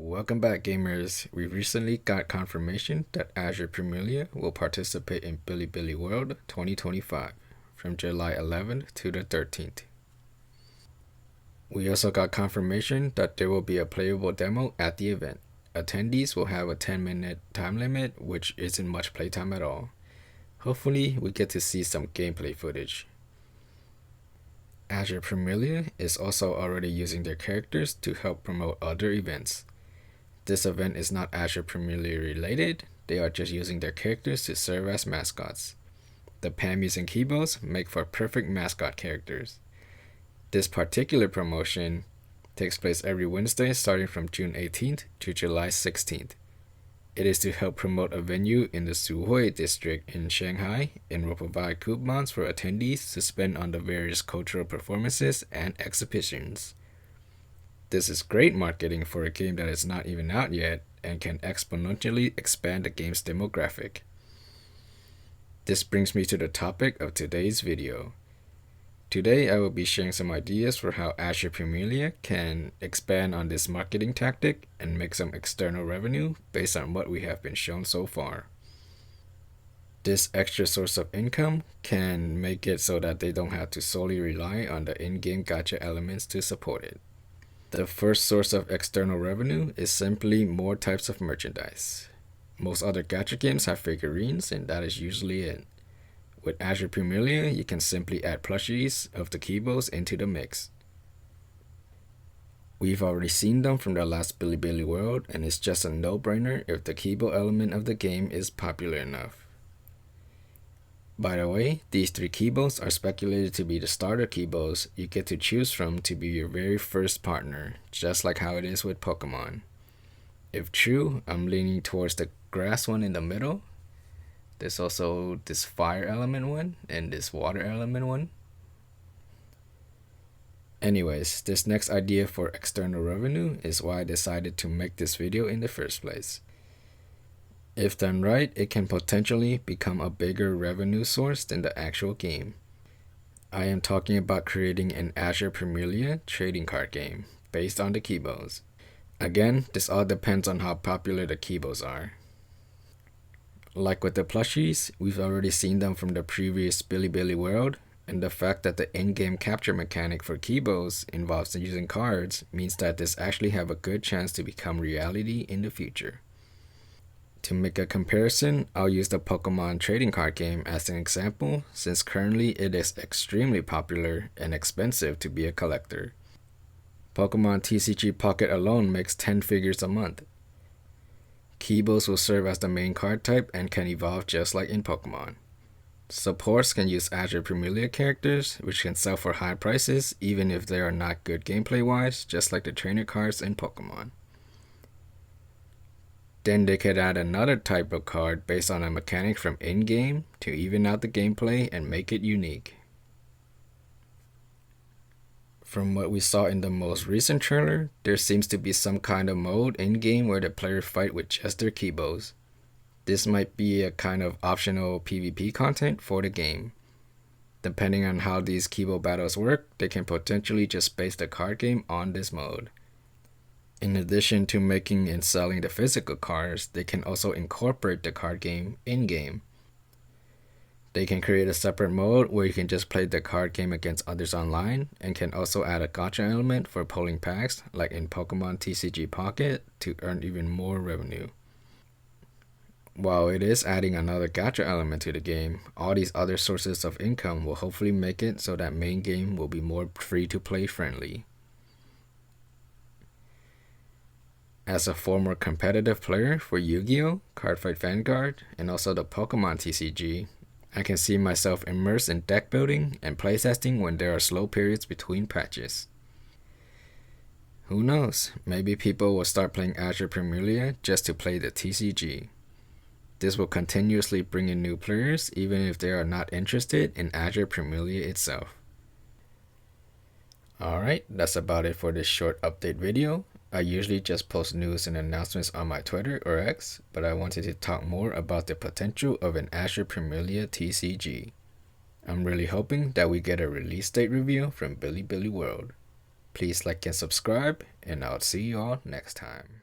Welcome back, gamers. We recently got confirmation that Azur Promilia will participate in Bilibili World 2025 from July 11th to the 13th. We also got confirmation that there will be a playable demo at the event. Attendees will have a 10-minute time limit, which isn't much playtime at all. Hopefully, we get to see some gameplay footage. Azur Promilia is also already using their characters to help promote other events. This event is not Azur Promilia related, they are just using their characters to serve as mascots. The Pammies and Kibos make for perfect mascot characters. This particular promotion takes place every Wednesday starting from June 18th to July 16th. It is to help promote a venue in the Suhui district in Shanghai and will provide coupons for attendees to spend on the various cultural performances and exhibitions. This is great marketing for a game that is not even out yet and can exponentially expand the game's demographic. This brings me to the topic of today's video. Today I will be sharing some ideas for how Azur Promilia can expand on this marketing tactic and make some external revenue based on what we have been shown so far. This extra source of income can make it so that they don't have to solely rely on the in-game gacha elements to support it. The first source of external revenue is simply more types of merchandise. Most other gacha games have figurines, and that is usually it. With Azur Promilia, you can simply add plushies of the Kibos into the mix. We've already seen them from the last Bilibili World, and it's just a no-brainer if the Kibo element of the game is popular enough. By the way, these 3 Kibos are speculated to be the starter Kibos you get to choose from to be your very first partner, just like how it is with Pokemon. If true, I'm leaning towards the grass one in the middle. There's also this fire element one and this water element one. Anyways, this next idea for external revenue is why I decided to make this video in the first place. If done right, it can potentially become a bigger revenue source than the actual game. I am talking about creating an Azur Promilia trading card game based on the Kibos. Again, this all depends on how popular the Kibos are. Like with the plushies, we've already seen them from the previous Bilibili World, and the fact that the in-game capture mechanic for Kibos involves using cards means that this actually have a good chance to become reality in the future. To make a comparison, I'll use the Pokemon trading card game as an example, since currently it is extremely popular and expensive to be a collector. Pokemon TCG Pocket alone makes 10 figures a month. Kibos will serve as the main card type and can evolve just like in Pokemon. Supports can use Azur Promilia characters, which can sell for high prices even if they are not good gameplay wise, just like the trainer cards in Pokemon. Then they could add another type of card based on a mechanic from in-game to even out the gameplay and make it unique. From what we saw in the most recent trailer, there seems to be some kind of mode in-game where the players fight with just their Kibos. This might be a kind of optional PvP content for the game. Depending on how these Kibo battles work, they can potentially just base the card game on this mode. In addition to making and selling the physical cards, they can also incorporate the card game in-game. They can create a separate mode where you can just play the card game against others online, and can also add a gacha element for pulling packs like in Pokemon TCG Pocket to earn even more revenue. While it is adding another gacha element to the game, all these other sources of income will hopefully make it so that main game will be more free-to-play friendly. As a former competitive player for Yu-Gi-Oh!, Cardfight Vanguard, and also the Pokemon TCG, I can see myself immersed in deck building and playtesting when there are slow periods between patches. Who knows, maybe people will start playing Azur Promilia just to play the TCG. This will continuously bring in new players even if they are not interested in Azur Promilia itself. Alright, that's about it for this short update video. I usually just post news and announcements on my Twitter or X, but I wanted to talk more about the potential of an Azur Promilia TCG. I'm really hoping that we get a release date review from Bilibili World. Please like and subscribe, and I'll see you all next time.